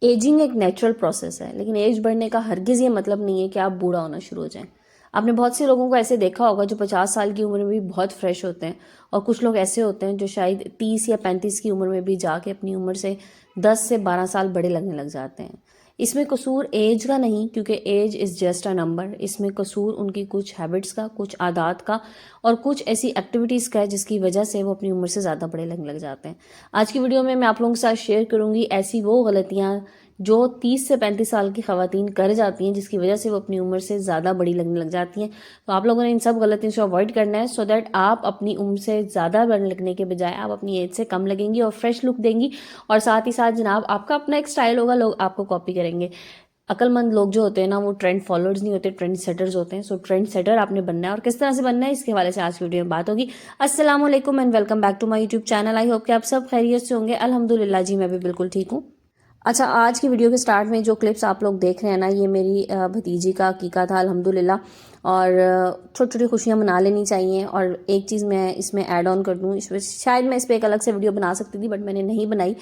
Ageing एक natural process है, लेकिन एज बढ़ने का हरगिज़ ये मतलब नहीं है कि आप बूढ़ा होना शुरू हो जाएं। आपने बहुत से लोगों को ऐसे देखा होगा जो 50 साल की उम्र में भी बहुत फ्रेश होते हैं, और कुछ लोग ऐसे होते हैं जो शायद 30 या 35 की उम्र में भी जाके अपनी उम्र से 10 से 12 साल बड़े लगने लग जाते हैं। इसमें कसूर एज का नहीं, क्योंकि age is just a number. इसमें कसूर उनकी कुछ हैबिट्स का, कुछ आदत का, और कुछ ऐसी एक्टिविटीज़ का है जिसकी वजह से वो अपनी उम्र से ज़्यादा बड़े लगने लग जाते हैं। आज की वीडियो में मैं आप लोगों के साथ शेयर करूंगी ऐसी वो गलतियां जो 30 से 35 साल की खवातीन कर जाती हैं, जिसकी वजह से वो अपनी उम्र से ज़्यादा बड़ी लगने लग जाती हैं। तो आप लोगों ने इन सब गलतियों से अवॉइड करना है, सो दैट आप अपनी उम्र से ज़्यादा बड़े लगने के बजाय आप अपनी एज से कम लगेंगी और फ्रेश लुक देंगी। और साथ ही साथ जनाब, आपका अपना एक स्टाइल होगा, लोग आपको कॉपी करेंगे। अक्लमंद लोग जो होते हैं ना, वो ट्रेंड फॉलोअर्स नहीं होते, ट्रेंड सेटर्स होते हैं। सो ट्रेंड सेटर आपने बनना है, और किस तरह से बनना है इसके हवाले से आज की वीडियो में बात होगी। अस्सलाम वालेकुम and welcome back to my YouTube channel. I hope कि आप सब खैरियत से होंगे। अल्हम्दुलिल्लाह जी, मैं भी बिल्कुल ठीक हूँ। अच्छा, आज की वीडियो के स्टार्ट में जो क्लिप्स आप लोग देख रहे हैं ना, ये मेरी भतीजी का अकीका था अल्हम्दुलिल्लाह। और छोटी छोटी खुशियाँ मना लेनी चाहिए। और एक चीज़ मैं इसमें ऐड ऑन कर दूँ, इसमें शायद मैं इस पर एक अलग से वीडियो बना सकती थी, बट मैंने नहीं बनाई।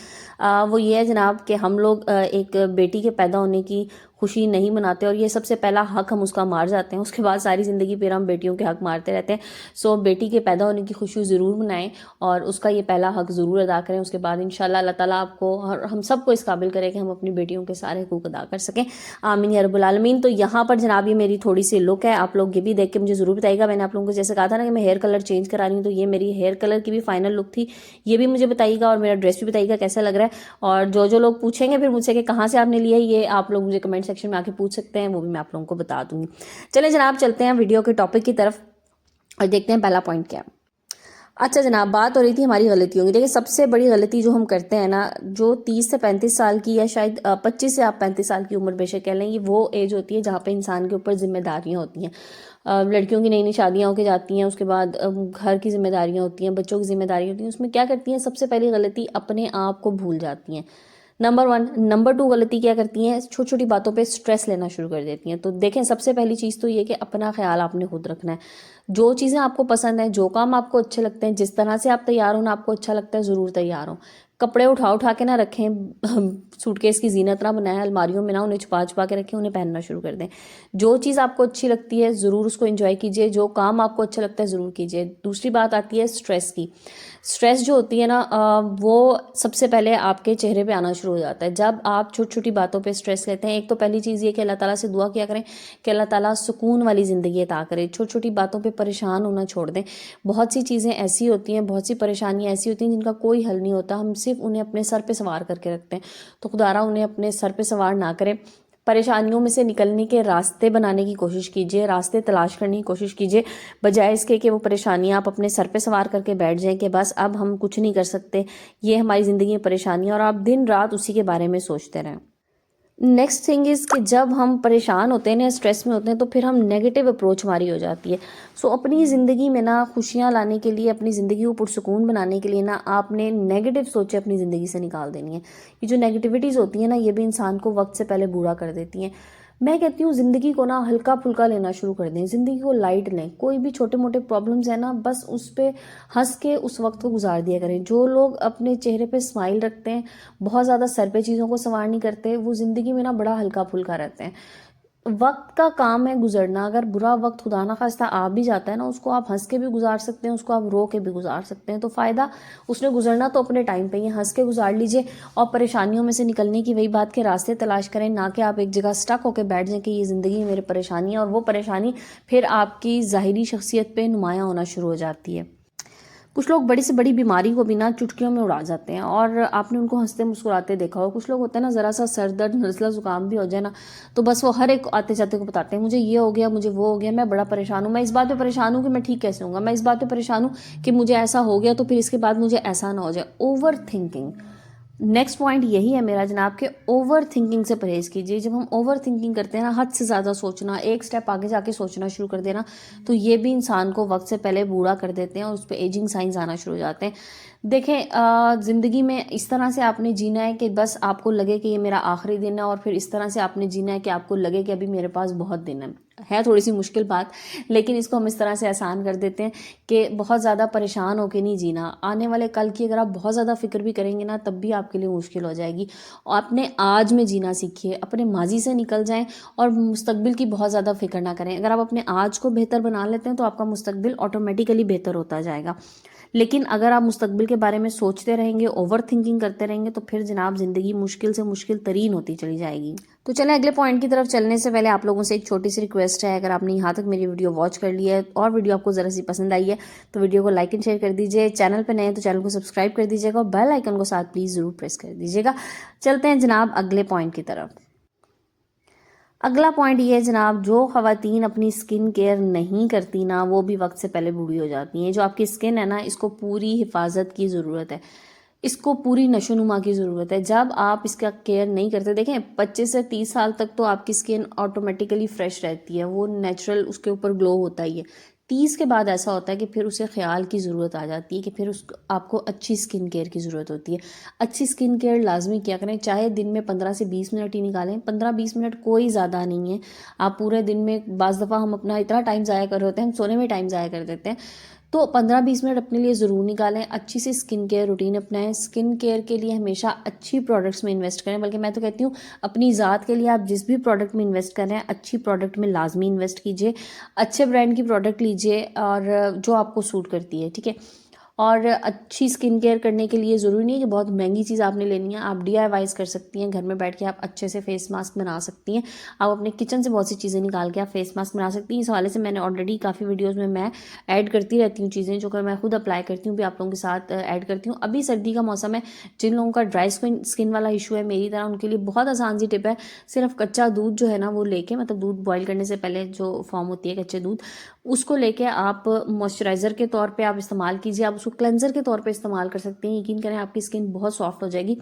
वो ये है जनाब कि हम लोग एक बेटी के पैदा होने की खुशी नहीं मनाते, और ये सबसे पहला हक हम उसका मार जाते हैं। उसके बाद सारी ज़िंदगी फिर हम बेटियों के हक मारते रहते हैं। सो बेटी के पैदा होने की खुशी ज़रूर मनाएं और उसका ये पहला हक ज़रूर अदा करें। उसके बाद इंशाल्लाह अल्लाह ताला आपको और हम सबको इस काबिल करे कि हम अपनी बेटियों के सारे हकूक़ अदा कर सकें। आमीन या रब्बुल आलमीन। तो यहाँ पर जनाब ये मेरी थोड़ी सी लुक है, आप लोग ये भी देख के मुझे ज़रूर बताइएगा। मैंने आप लोगों को जैसे कहा था ना कि मैं हेयर कलर चेंज करा रही हूँ, तो ये मेरी हेयर कलर की भी फाइनल लुक थी। ये भी मुझे बताइएगा, और मेरा ड्रेस भी बताइएगा कैसा लग रहा है। और जो जो लोग पूछेंगे फिर मुझसे कि कहाँ से आपने लिया है, ये आप लोग मुझे कमेंट सेक्शन में आके पूछ सकते हैं, वो भी मैं आप लोगों को बता दूंगी। चलें जनाब, चलते हैं वीडियो के टॉपिक की तरफ और देखते हैं पहला पॉइंट क्या है। अच्छा जनाब, बात हो रही थी हमारी गलतियों की। देखिए, सबसे बड़ी गलती जो हम करते हैं ना, जो 30 से 35 साल की या शायद 25 से आप 35 साल की उम्र बेशक कह लें, ये वो एज होती है जहाँ पे इंसान के ऊपर जिम्मेदारियाँ होती हैं। लड़कियों की नई नई शादियाँ होके जाती हैं, उसके बाद घर की जिम्मेदारियाँ होती हैं, बच्चों की जिम्मेदारियाँ होती हैं। उसमें क्या करती हैं, सबसे पहली गलती अपने आप को भूल जाती हैं, नंबर 1। नंबर 2 गलती क्या करती हैं, छोटी छोटी बातों पे स्ट्रेस लेना शुरू कर देती हैं। तो देखें, सबसे पहली चीज़ तो ये कि अपना ख्याल आपने खुद रखना है। जो चीज़ें आपको पसंद हैं, जो काम आपको अच्छे लगते हैं, जिस तरह से आप तैयार होना आपको अच्छा लगता है, ज़रूर तैयार हो। कपड़े उठा उठा के ना रखें, सूटकेस की जीनत ना बनाएं, अलमारियों में ना उन्हें छुपा छुपा के रखें, उन्हें पहनना शुरू कर दें। जो चीज़ आपको अच्छी लगती है ज़रूर उसको एंजॉय कीजिए, जो काम आपको अच्छा लगता है ज़रूर कीजिए। दूसरी बात आती है स्ट्रेस की। स्ट्रेस जो होती है ना, वो सबसे पहले आपके चेहरे पे आना शुरू हो जाता है जब आप छोटी छोटी बातों पे स्ट्रेस लेते हैं। एक तो पहली चीज़ ये कि अल्लाह ताला से दुआ किया करें कि अल्लाह ताला सुकून वाली ज़िंदगी अता करे। छोटी छोटी बातों पे परेशान होना छोड़ दें। बहुत सी चीज़ें ऐसी होती हैं, बहुत सी परेशानियाँ ऐसी होती हैं जिनका कोई हल नहीं होता, हम सिर्फ उन्हें अपने सर पे सवार करके रखते हैं। तो खुदारा उन्हें अपने सर पे सवार ना करें। परेशानियों में से निकलने के रास्ते बनाने की कोशिश कीजिए, रास्ते तलाश करने की कोशिश कीजिए, बजाय इसके कि वो परेशानियां आप अपने सर पे सवार करके बैठ जाएं कि बस अब हम कुछ नहीं कर सकते, ये हमारी ज़िंदगी में परेशानियां, और आप दिन रात उसी के बारे में सोचते रहें। नेक्स्ट थिंग इज़ कि जब हम परेशान होते हैं ना, स्ट्रेस में होते हैं, तो फिर हम नेगेटिव अप्रोच हमारी हो जाती है। सो अपनी ज़िंदगी में ना खुशियाँ लाने के लिए, अपनी ज़िंदगी को पुरसुकून बनाने के लिए ना, आपने नेगेटिव सोचें अपनी ज़िंदगी से निकाल देनी है। ये जो नेगेटिविटीज़ होती है ना, ये भी इंसान को वक्त से पहले बूढ़ा कर देती हैं। मैं कहती हूँ ज़िंदगी को ना हल्का फुल्का लेना शुरू कर दें, ज़िंदगी को लाइट लें। कोई भी छोटे मोटे प्रॉब्लम्स है ना, बस उस पर हंस के उस वक्त को गुजार दिया करें। जो लोग अपने चेहरे पे स्माइल रखते हैं, बहुत ज़्यादा सर पे चीज़ों को सवार नहीं करते, वो ज़िंदगी में ना बड़ा हल्का फुल्का रहते हैं। वक्त का काम है गुजरना। अगर बुरा वक्त खुदा ना खास्ता आ भी जाता है ना, उसको आप हंस के भी गुजार सकते हैं, उसको आप रो के भी गुजार सकते हैं। तो फ़ायदा उसने गुजरना तो अपने टाइम पे ही, हंस के गुजार लीजिए। और परेशानियों में से निकलने की वही बात के रास्ते तलाश करें, ना कि आप एक जगह स्टक होकर बैठ जाएं कि ये ज़िंदगी मेरी परेशानी है, और वो परेशानी फिर आपकी ज़ाहिरी शख्सियत पर नुमायाँ होना शुरू हो जाती है। कुछ लोग बड़ी से बड़ी बीमारी को बिना चुटकियों में उड़ा जाते हैं, और आपने उनको हंसते मुस्कुराते देखा हो। कुछ लोग होते हैं ना, ज़रा सा सर दर्द, नज़ला ज़ुकाम भी हो जाए ना, तो बस वो हर एक आते जाते को बताते हैं, मुझे ये हो गया, मुझे वो हो गया, मैं बड़ा परेशान हूँ, मैं इस बात पे परेशान हूँ कि मैं ठीक कैसे होऊंगा, मैं इस बात पे परेशान हूँ कि मुझे ऐसा हो गया तो फिर इसके बाद मुझे ऐसा ना हो जाए। Over thinking. नेक्स्ट पॉइंट यही है मेरा जनाब, के ओवर थिंकिंग से परहेज़ कीजिए। जब हम ओवर थिंकिंग करते हैं ना, हद से ज़्यादा सोचना, एक स्टेप आगे जाके सोचना शुरू कर देना, तो ये भी इंसान को वक्त से पहले बूढ़ा कर देते हैं और उस पर एजिंग साइंस आना शुरू हो जाते हैं। देखें, ज़िंदगी में इस तरह से आपने जीना है कि बस आपको लगे कि ये मेरा आखिरी दिन है, और फिर इस तरह से आपने जीना है कि आपको लगे कि अभी मेरे पास बहुत दिन है। है थोड़ी सी मुश्किल बात, लेकिन इसको हम इस तरह से आसान कर देते हैं कि बहुत ज़्यादा परेशान होकर नहीं जीना। आने वाले कल की अगर आप बहुत ज़्यादा फिक्र भी करेंगे ना, तब भी आपके लिए मुश्किल हो जाएगी। और अपने आज में जीना सीखिए, अपने माजी से निकल जाएं और मुस्तकबिल की बहुत ज़्यादा फिक्र ना करें। अगर आप अपने आज को बेहतर बना लेते हैं तो आपका मुस्तकबिल ऑटोमेटिकली बेहतर होता जाएगा। लेकिन अगर आप मुस्तकबिल के बारे में सोचते रहेंगे, ओवर थिंकिंग करते रहेंगे, तो फिर जनाब ज़िंदगी मुश्किल से मुश्किल तरीन होती चली जाएगी। तो चलें अगले पॉइंट की तरफ चलने से पहले आप लोगों से एक छोटी सी रिक्वेस्ट है, अगर आपने यहाँ तक मेरी वीडियो वॉच कर लिया है और वीडियो आपको ज़रा सी पसंद आई है तो वीडियो को लाइक एंड शेयर कर दीजिए। चैनल पर नए हैं तो चैनल को सब्सक्राइब कर दीजिएगा और बेल आइकन को साथ प्लीज़ ज़रूर प्रेस कर दीजिएगा। चलते हैं जनाब अगले पॉइंट की तरफ। अगला पॉइंट ये है जनाब, जो ख़वातीन अपनी स्किन केयर नहीं करती ना, वो भी वक्त से पहले बूढ़ी हो जाती हैं। जो आपकी स्किन है ना, इसको पूरी हिफाजत की ज़रूरत है, इसको पूरी नशोनुमा की ज़रूरत है। जब आप इसका केयर नहीं करते, देखें 25 से 30 साल तक तो आपकी स्किन ऑटोमेटिकली फ्रेश रहती है, वो नेचुरल उसके ऊपर ग्लो होता ही है। 30 के बाद ऐसा होता है कि फिर उसे ख्याल की ज़रूरत आ जाती है कि फिर उस आपको अच्छी स्किन केयर की ज़रूरत होती है। अच्छी स्किन केयर लाजमी क्या करें, चाहे दिन में 15 से 20 मिनट ही निकालें। 15-20 मिनट कोई ज़्यादा नहीं है। आप पूरे दिन में बाज़ दफ़ा हम अपना इतना टाइम ज़ाया कर रहे होते हैं, हम सोने में टाइम ज़ाया कर देते हैं, तो 15-20 मिनट अपने लिए ज़रूर निकालें। अच्छी सी स्किन केयर रूटीन अपनाएं। स्किन केयर के लिए हमेशा अच्छी प्रोडक्ट्स में इन्वेस्ट करें, बल्कि मैं तो कहती हूँ अपनी ज़ात के लिए आप जिस भी प्रोडक्ट में इन्वेस्ट कर रहे हैं, अच्छी प्रोडक्ट में लाजमी इन्वेस्ट कीजिए। अच्छे ब्रांड की प्रोडक्ट लीजिए और जो आपको सूट करती है, ठीक है। और अच्छी स्किन केयर करने के लिए ज़रूरी नहीं है कि बहुत महंगी चीज़ आपने लेनी है, आप DIYs कर सकती हैं। घर में बैठ के आप अच्छे से फेस मास्क बना सकती हैं। आप अपने किचन से बहुत सी चीज़ें निकाल के आप फेस मास्क बना सकती हैं। इस हवाले से मैंने ऑलरेडी काफ़ी वीडियोज़ में मैं ऐड करती रहती हूँ चीज़ें, जो कि मैं खुद अप्लाई करती हूँ, भी आप लोगों के साथ ऐड करती हूँ। अभी सर्दी का मौसम है, जिन लोगों का ड्राई स्किन वाला इशू है मेरी तरह, उनके लिए बहुत आसान सी टिप है। सिर्फ कच्चा दूध जो है ना, वो लेके, मतलब दूध बॉयल करने से पहले जो फॉर्म होती है कच्चे दूध, उसको लेके आप मॉइस्चराइज़र के तौर पे आप इस्तेमाल कीजिए। आप उसको क्लेंजर के तौर पे इस्तेमाल कर सकते हैं। यकीन करें आपकी स्किन बहुत सॉफ्ट हो जाएगी।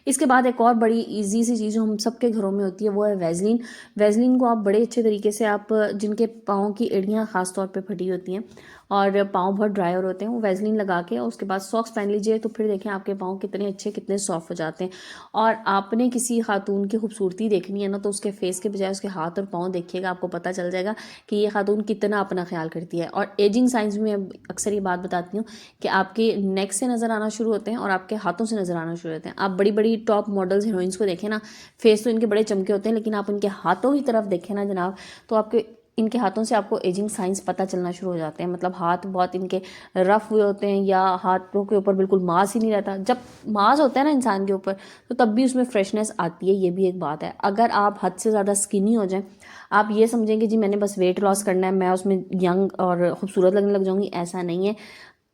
इसके बाद एक और बड़ी इजी सी चीज़ जो हम सबके घरों में होती है, वो है वैसलीन। वैसलीन को आप बड़े अच्छे तरीके से, आप जिनके पाँव की एड़ियाँ ख़ास तौर पे फटी होती हैं और पाँव बहुत ड्राई होते हैं, वो वैसलीन लगा के और उसके बाद सॉक्स पहन लीजिए, तो फिर देखें आपके पाँव कितने अच्छे, कितने सॉफ्ट हो जाते हैं। और आपने किसी खातून की खूबसूरती देखनी है ना, तो उसके फेस के बजाय उसके हाथ और पाँव देखिएगा, आपको पता चल जाएगा कि ये खातून कितना अपना ख्याल करती है। और एजिंग साइंस में अक्सर ये बात बताती हूँ कि आपके नेक से नज़र आना शुरू होते हैं और आपके हाथों से नज़र आना शुरू होते हैं। आप बड़ी बड़ी टॉप मॉडल्स हीरोइंस को देखें ना, फेस तो इनके बड़े चमके होते हैं, लेकिन आप उनके हाथों की तरफ देखें ना जनाब, तो आपके इनके हाथों से आपको एजिंग साइंस पता चलना शुरू हो जाते हैं। मतलब हाथ बहुत इनके रफ हुए होते हैं, या हाथों के ऊपर बिल्कुल मांस ही नहीं रहता। जब मांस होता है ना इंसान के ऊपर, तो तब भी उसमें फ्रेशनेस आती है, ये भी एक बात है। अगर आप हद से ज़्यादा स्किनी हो जाएं, आप ये समझेंगे जी मैंने बस वेट लॉस करना है, मैं उसमें यंग और खूबसूरत लगने लग जाऊंगी, ऐसा नहीं है।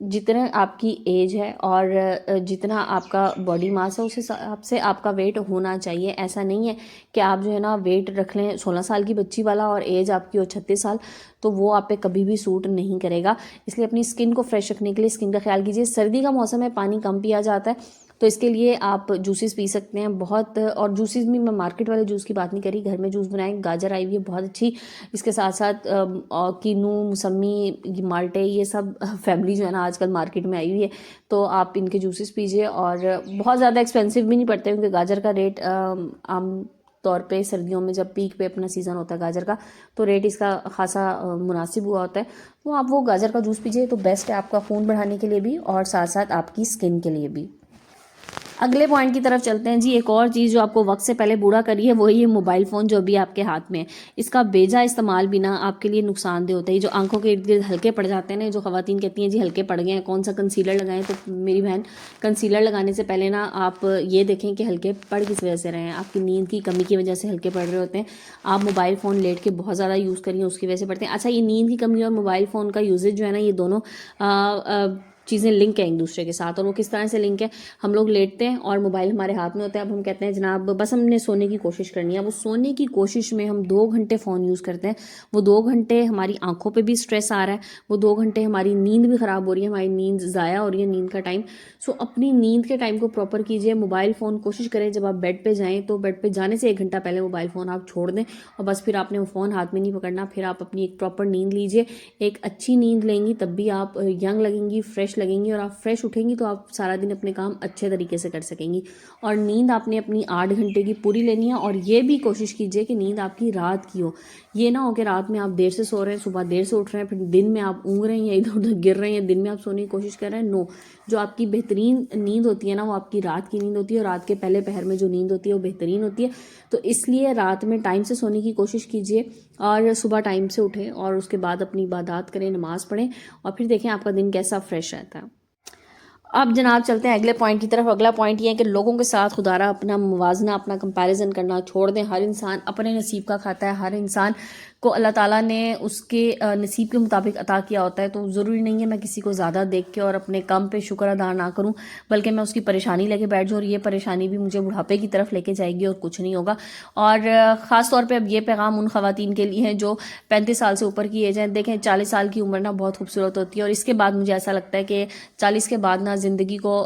जितने आपकी एज है और जितना आपका बॉडी मास है, उस हिसाब से आपका वेट होना चाहिए। ऐसा नहीं है कि आप जो है ना वेट रख लें 16 साल की बच्ची वाला और एज आपकी हो 36 साल, तो वो आप पे कभी भी सूट नहीं करेगा। इसलिए अपनी स्किन को फ्रेश रखने के लिए स्किन का ख्याल कीजिए। सर्दी का मौसम है, पानी कम पिया जाता है, तो इसके लिए आप जूसेस पी सकते हैं बहुत। और जूसेस भी मैं मार्केट वाले जूस की बात नहीं करी, घर में जूस बनाएं। गाजर आई हुई है बहुत अच्छी, इसके साथ साथ कीनू, मौसमी, माल्टे, ये सब फैमिली जो है ना आजकल मार्केट में आई हुई है, तो आप इनके जूसेस पीजिए। और बहुत ज़्यादा एक्सपेंसिव भी नहीं पड़ते, क्योंकि गाजर का रेट आम तौर पे सर्दियों में जब पीक पे अपना सीज़न होता है गाजर का, तो रेट इसका खासा मुनासिब हुआ होता है। तो आप वो गाजर का जूस पीजिए, तो बेस्ट है आपका खून बढ़ाने के लिए भी और साथ साथ आपकी स्किन के लिए भी। अगले पॉइंट की तरफ चलते हैं जी। एक और चीज़ जो आपको वक्त से पहले बूढ़ा करी है, वही है मोबाइल फ़ोन जो भी आपके हाथ में है। इसका बेजा इस्तेमाल भी ना आपके लिए नुकसानदेह होता है। जो आंखों के इर्द गिर्द हल्के पड़ जाते हैं ना, जो ख़वातीन कहती हैं जी हल्के पड़ गए हैं, कौन सा कंसीलर लगाएं, तो मेरी बहन कंसीलर लगाने से पहले ना आप ये देखें कि हल्के पड़ किस वजह से रहे हैं। आपकी नींद की कमी की वजह से हल्के पड़ रहे होते हैं। आप मोबाइल फ़ोन लेट के बहुत ज़्यादा यूज़ करिए, उसकी वजह से पड़ते हैं। अच्छा, ये नींद की कमी और मोबाइल फ़ोन का यूजेज जो है ना, ये दोनों चीज़ें लिंक है एक दूसरे के साथ। और वो किस तरह से लिंक है, हम लोग लेटते हैं और मोबाइल हमारे हाथ में होता है। अब हम कहते हैं जनाब बस हमने सोने की कोशिश करनी है। वो सोने की कोशिश में हम 2 घंटे फ़ोन यूज़ करते हैं। वो 2 घंटे हमारी आंखों पे भी स्ट्रेस आ रहा है, वो 2 घंटे हमारी नींद भी ख़राब हो रही है, हमारी नींद ज़ाया हो रही है, नींद का टाइम। सो अपनी नींद के टाइम को प्रॉपर कीजिए। मोबाइल फ़ोन कोशिश करें जब आप बेड पे जाएँ, तो बेड पे जाने से 1 घंटा पहले मोबाइल फ़ोन आप छोड़ दें, और बस फिर आपने वो फ़ोन हाथ में नहीं पकड़ना। फिर आप अपनी एक प्रॉपर नींद लीजिए। एक अच्छी नींद लेंगी तब भी आप यंग लगेंगी, फ्रेश लगेंगी और आप फ्रेश उठेंगी तो आप सारा दिन अपने काम अच्छे तरीके से कर सकेंगी। और नींद आपने अपनी 8 घंटे की पूरी लेनी है और ये भी कोशिश कीजिए कि नींद आपकी रात की हो। ये ना हो कि रात में आप देर से सो रहे हैं, सुबह देर से उठ रहे हैं, फिर दिन में आप ऊँग रहे हैं या इधर उधर गिर रहे हैं, दिन में आप सोने की कोशिश कर रहे हैं। नो, जो आपकी बेहतरीन नींद होती है ना वो आपकी रात की नींद होती है और रात के पहले पहर में जो नींद होती है वो बेहतरीन होती है। तो इसलिए रात में टाइम से सोने की कोशिश कीजिए और सुबह टाइम से उठें और उसके बाद अपनी इबादत करें, नमाज़ पढ़ें और फिर देखें आपका दिन कैसा फ्रेश रहता है। अब जनाब चलते हैं अगले पॉइंट की तरफ। अगला पॉइंट ये है कि लोगों के साथ खुदारा अपना मुवाजना, अपना कंपैरिजन करना छोड़ दें। हर इंसान अपने नसीब का खाता है। हर इंसान को अल्लाह ताला ने उसके नसीब के मुताबिक अता किया होता है। तो ज़रूरी नहीं है मैं किसी को ज़्यादा देख के और अपने कम पे शुक्र अदा ना करूं, बल्कि मैं उसकी परेशानी लेके बैठ जाऊँ और ये परेशानी भी मुझे बुढ़ापे की तरफ लेके जाएगी और कुछ नहीं होगा। और ख़ास तौर पे अब ये पैगाम उन ख़वातीन के लिए है जो 35 साल से ऊपर की एज है। देखें 40 साल की उम्र ना बहुत खूबसूरत होती है और इसके बाद मुझे ऐसा लगता है कि 40 के बाद ना ज़िंदगी को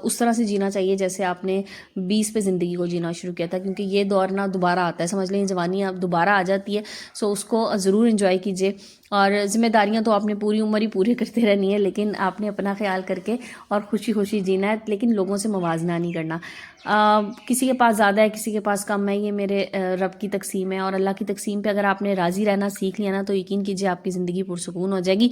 उस तरह से जीना चाहिए जैसे आपने 20 पे ज़िंदगी को जीना शुरू किया था, क्योंकि ये दौर ना दोबारा आता है। समझ लें जवानी अब दोबारा आ जाती है। सो उसको ज़रूर एंजॉय कीजिए और ज़िम्मेदारियां तो आपने पूरी उम्र ही पूरी करते रहनी है, लेकिन आपने अपना ख्याल करके और खुशी खुशी जीना है, लेकिन लोगों से मुवाजना नहीं करना। किसी के पास ज़्यादा है, किसी के पास कम है, ये मेरे रब की तकसीम है और अल्लाह की तकसीम पे अगर आपने राज़ी रहना सीख लिया ना तो यकीन कीजिए आपकी ज़िंदगी पुरसुकून हो जाएगी।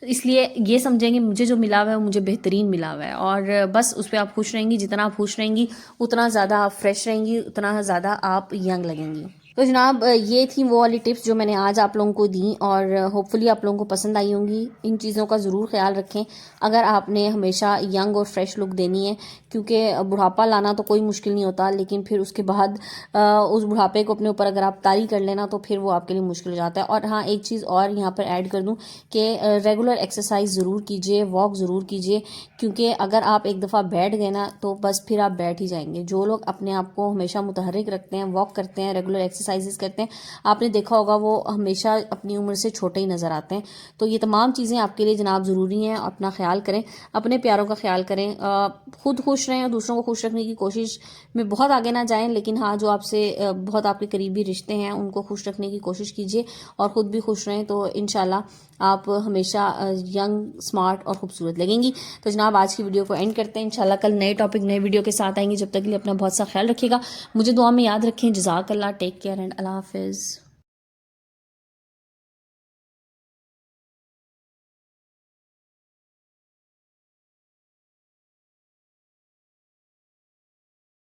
इसलिए ये समझेंगे मुझे जो मिला हुआ है वो मुझे बेहतरीन मिला हुआ है और बस उस पर आप खुश रहेंगी। जितना आप खुश रहेंगी उतना ज़्यादा आप फ्रेश रहेंगी, उतना ज़्यादा आप यंग लगेंगी। तो जनाब ये थी वो वाली टिप्स जो मैंने आज आप लोगों को दी और होपफुली आप लोगों को पसंद आई होंगी। इन चीज़ों का ज़रूर ख्याल रखें अगर आपने हमेशा यंग और फ्रेश लुक देनी है, क्योंकि बुढ़ापा लाना तो कोई मुश्किल नहीं होता, लेकिन फिर उसके बाद उस बुढ़ापे को अपने ऊपर अगर आप तारी कर लेना तो फिर वो आपके लिए मुश्किल हो जाता है। और हाँ, एक चीज़ और यहाँ पर ऐड कर दूँ कि रेगुलर एक्सरसाइज ज़रूर कीजिए, वॉक ज़रूर कीजिए, क्योंकि अगर आप एक दफ़ा बैठ गए ना तो बस फिर आप बैठ ही जाएंगे। जो लोग अपने आप को हमेशा मुतहर्रिक रखते हैं, वॉक करते हैं, रेगुलर एक्सरसाइजेस करते हैं, आपने देखा होगा वो हमेशा अपनी उम्र से छोटे ही नज़र आते हैं। तो ये तमाम चीज़ें आपके लिए जनाब ज़रूरी हैं। अपना ख्याल करें, अपने प्यारों का ख्याल करें, खुद खुश रहें और दूसरों को खुश रखने की कोशिश में बहुत आगे ना जाएं, लेकिन हाँ जो आपसे बहुत आपके करीबी रिश्ते हैं उनको खुश रखने की कोशिश कीजिए और ख़ुद भी खुश रहें। तो इंशाल्लाह आप हमेशा यंग, स्मार्ट और खूबसूरत लगेंगी। तो जनाब आज की वीडियो को एंड करते हैं। इंशाल्लाह कल नए टॉपिक, नए वीडियो के साथ आएंगे। जब तक के लिए अपना बहुत सा ख्याल रखिएगा, मुझे दुआ में याद रखें। जज़ाकल्लाह, टेक केयर एंड अल्लाह हाफिज़।